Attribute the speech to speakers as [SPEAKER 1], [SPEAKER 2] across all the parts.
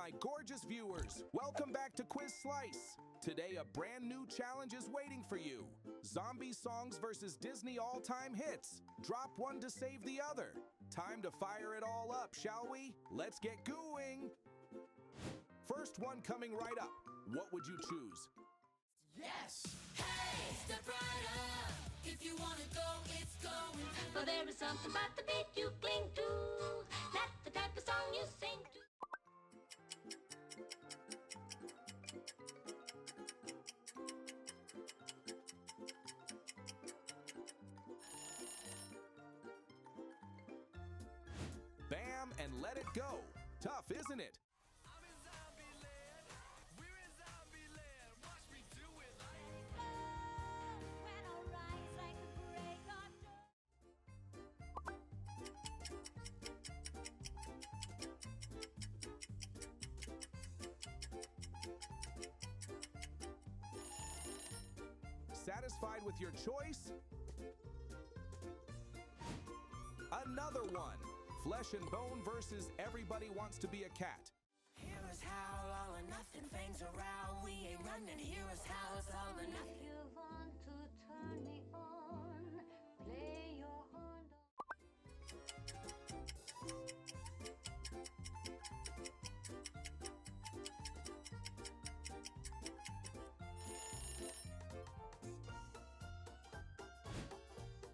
[SPEAKER 1] my gorgeous viewers, welcome back to Quiz Slice. Today a brand new challenge is waiting for you. Zombie songs versus Disney all-time hits. Drop one to save the other. Time to fire it all up, shall we? Let's get going. First one coming right up. What would you choose?
[SPEAKER 2] Yes! Hey, step right up. If you want to go, it's going. For there is something about the beat you cling to. That's the type of song you sing to.
[SPEAKER 1] Bam and let it go. Tough, isn't it? Satisfied with your choice? Another one. Flesh and Bone versus Everybody Wants to Be a Cat.
[SPEAKER 3] Hear us howl, all or nothing, fangs around. We ain't running, hear us howl, it's all or nothing.
[SPEAKER 4] If you want to turn me on, play your horn.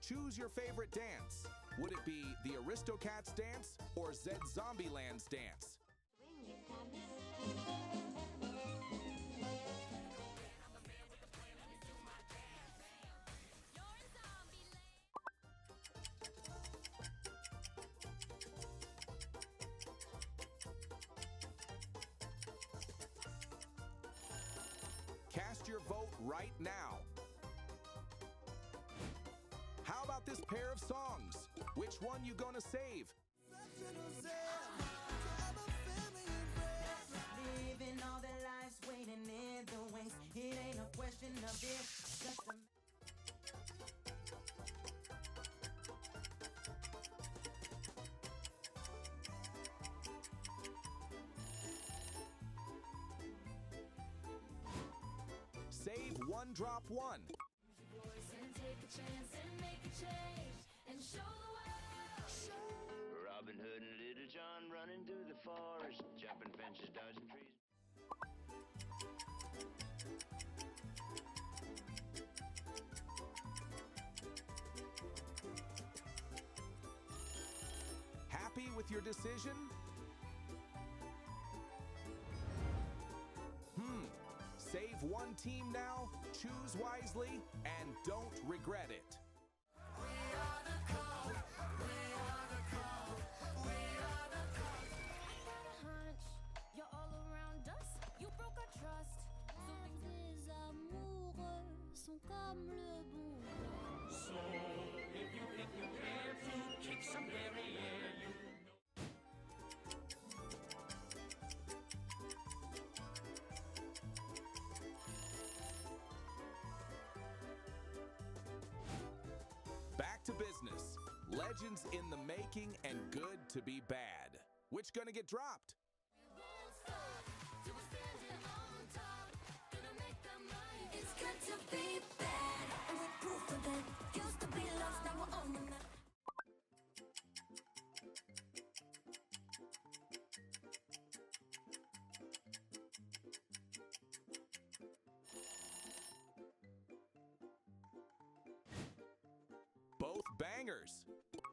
[SPEAKER 1] Choose your favorite dance. Would it be the Aristocats dance or Zed Zombieland's dance? Cast your vote right now. How about this pair of songs? Which one you gonna save?
[SPEAKER 3] Living all their lives waiting in the wings. It ain't a question of if, just a...
[SPEAKER 1] Save one, drop one.
[SPEAKER 2] And take a chance and make a change and show the world.
[SPEAKER 5] Robin Hood and Little John running through the forest, jumping fences, dodging trees.
[SPEAKER 1] Happy with your decision? Save one team now, choose wisely, and don't regret it.
[SPEAKER 2] We are the call. We are the call. We are the call.
[SPEAKER 4] I got a hunch, you're all around us. You broke our trust. Les amoureux sont comme le bon vin.
[SPEAKER 6] So if you think you care to kick some derriere, you know.
[SPEAKER 1] Back to business. Legends in the making and good to be bad. Which gonna get dropped?
[SPEAKER 2] We won't stop till we're standing on top. Gonna make the money. It's good to be bad, and we're proof of it. Used to be lost, now we're owning it.
[SPEAKER 1] Both bangers.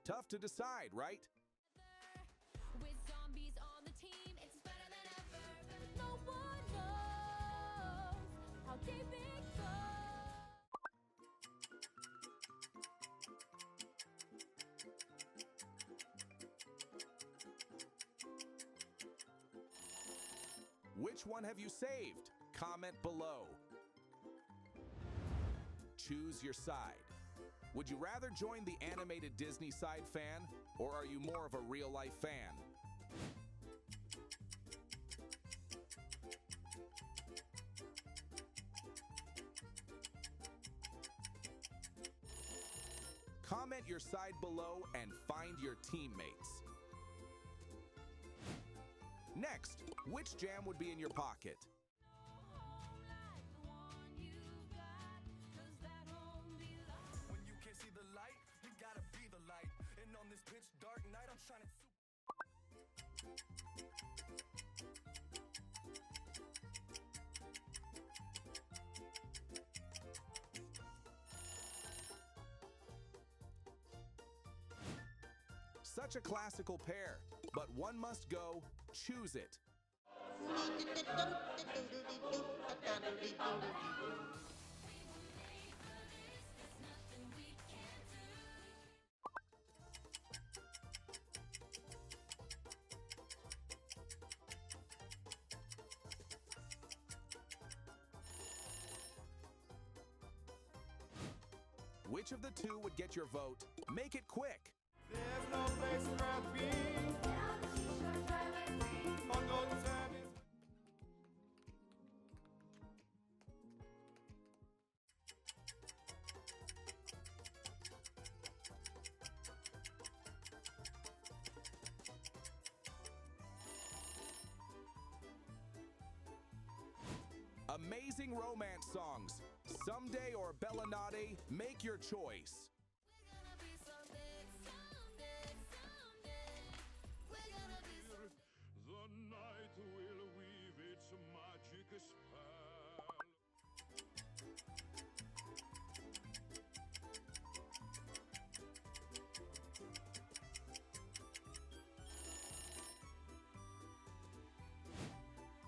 [SPEAKER 1] Tough to decide, right?
[SPEAKER 4] With zombies on the team, it's better than ever. No one knows how deep it goes.
[SPEAKER 1] Which one have you saved? Comment below. Choose your side. Would you rather join the animated Disney side fan, or are you more of a real-life fan? Comment your side below and find your teammates. Next, next, which jam would be in your pocket?
[SPEAKER 7] When you can't see the light, you gotta be the light. And on this pitch dark night, I'm shining
[SPEAKER 1] Such a classical pair, but one must go. Choose it. Which of the two would get your vote? Make it quick.
[SPEAKER 7] There's no place where I'd be. On golden sand is
[SPEAKER 1] Amazing romance songs. Someday or Bellanade, make your choice.
[SPEAKER 6] The night will weave its magic spell.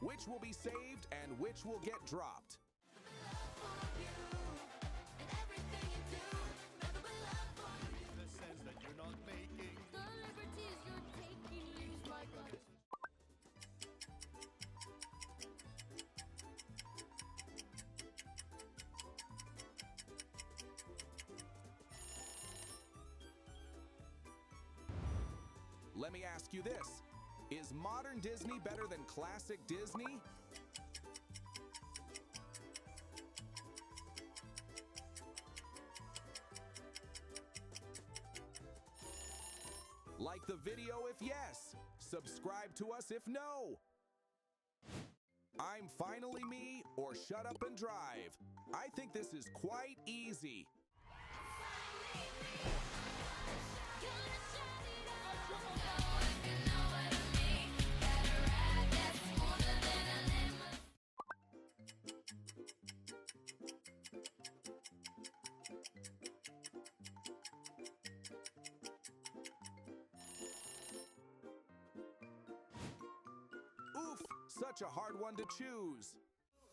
[SPEAKER 1] Which will be saved and which will get dropped?
[SPEAKER 7] the sense that you're not making.
[SPEAKER 4] The liberties you're taking leaves my gut.
[SPEAKER 1] Let me ask you this. Is modern Disney better than classic Disney? Like the video if yes. Subscribe to us if no. I'm finally me or shut up and drive. I think this is quite easy. Oof, such a hard one to choose.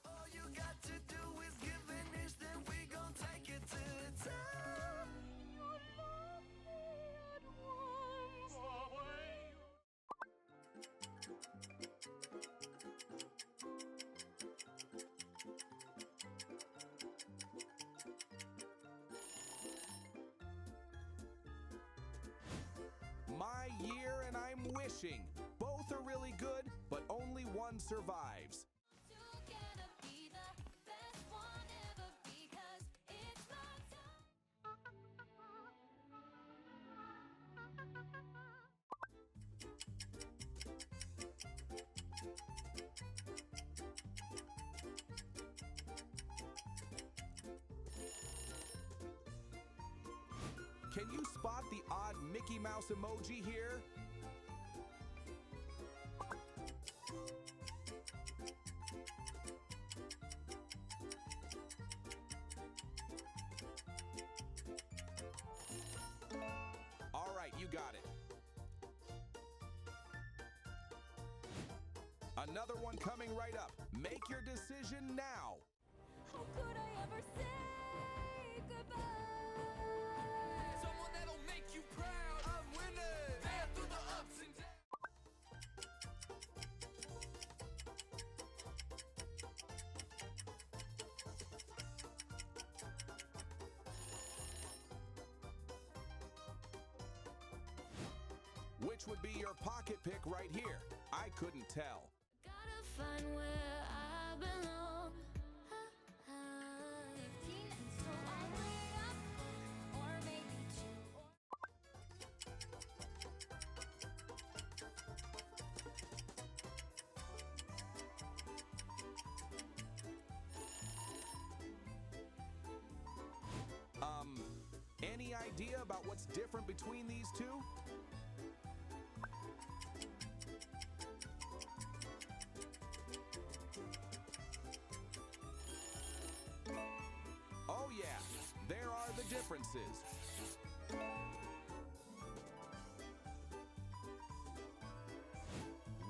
[SPEAKER 7] All you got to do is give an inch, then we gon' take it to the top.
[SPEAKER 1] My Year and I'm Wishing. Both are really good, but only one survives.
[SPEAKER 4] Together be the best one ever because it's my
[SPEAKER 1] Can you spot the odd Mickey Mouse emoji here? All right, you got it. Another one coming right up. Make your decision now.
[SPEAKER 4] How could I ever say goodbye?
[SPEAKER 7] Someone that'll make you proud. I'm winning. Man through the ups and downs.
[SPEAKER 1] Which would be your pocket pick right here? I couldn't tell.
[SPEAKER 4] Gotta find where I belong. 15 and so I'll wait up, or maybe 2.
[SPEAKER 1] idea about what's different between these two? Oh yeah, there are the differences.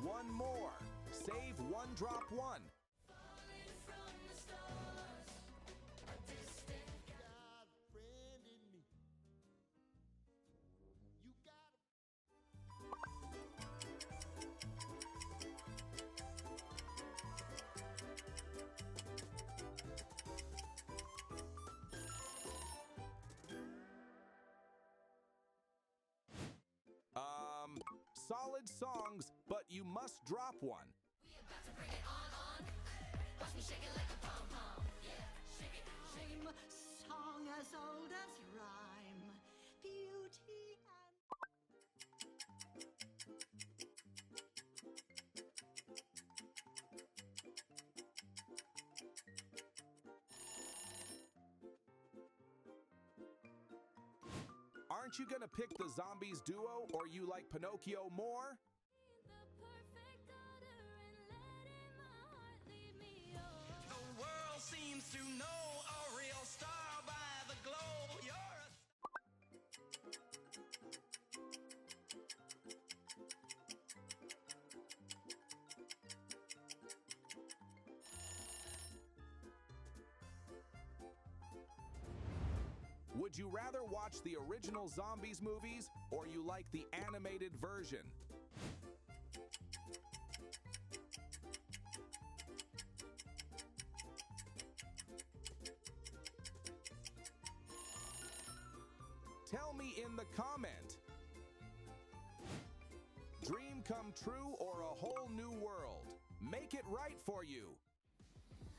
[SPEAKER 1] One more. Save one, drop one.
[SPEAKER 2] Falling from the stars, a distant
[SPEAKER 8] got a friend in me. You got a
[SPEAKER 1] Solid songs, but you must drop one.
[SPEAKER 2] We about to bring it on. Watch me shake it like a pom-pom. Yeah, shake it, shake it.
[SPEAKER 9] Song as old as rhyme, beauty and
[SPEAKER 1] Aren't you gonna pick the Zombies duo, or you like Pinocchio more?
[SPEAKER 4] The perfect order and letting my heart lead me on.
[SPEAKER 6] The world seems to know a real star by the glow. You're a
[SPEAKER 1] Would you rather watch the original Zombies movies, or you like the animated version? Tell me in the comment. Dream come true or a whole new world? Make it right for you.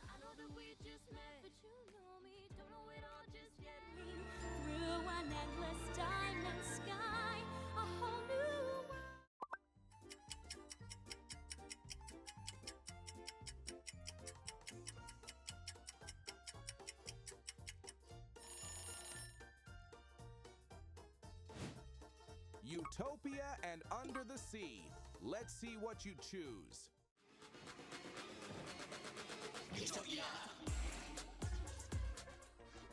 [SPEAKER 4] I know that we just met, but you know me. Don't know it all just yet. Through an endless diamond sky, a whole new world.
[SPEAKER 1] Utopia and Under the Sea. Let's see what you choose.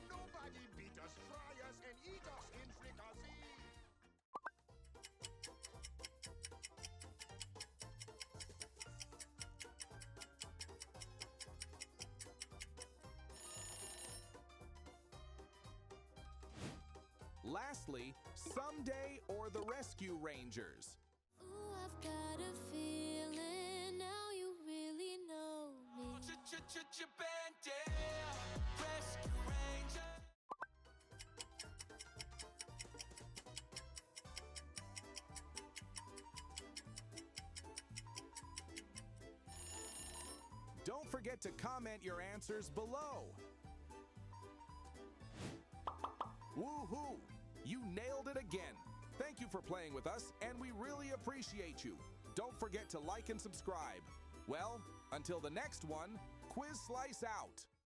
[SPEAKER 8] nobody beat us, fry us, and eat us in fricassee.
[SPEAKER 1] Lastly, Someday or the Rescue Rangers.
[SPEAKER 4] Ooh, I've got a feeling now you really know me.
[SPEAKER 6] Rescue Ranger.
[SPEAKER 1] Don't forget to comment your answers below. Woohoo! You nailed it again. Thank you for playing with us, and we really appreciate you. Don't forget to like and subscribe. Well, until the next one, Quiz Slice out.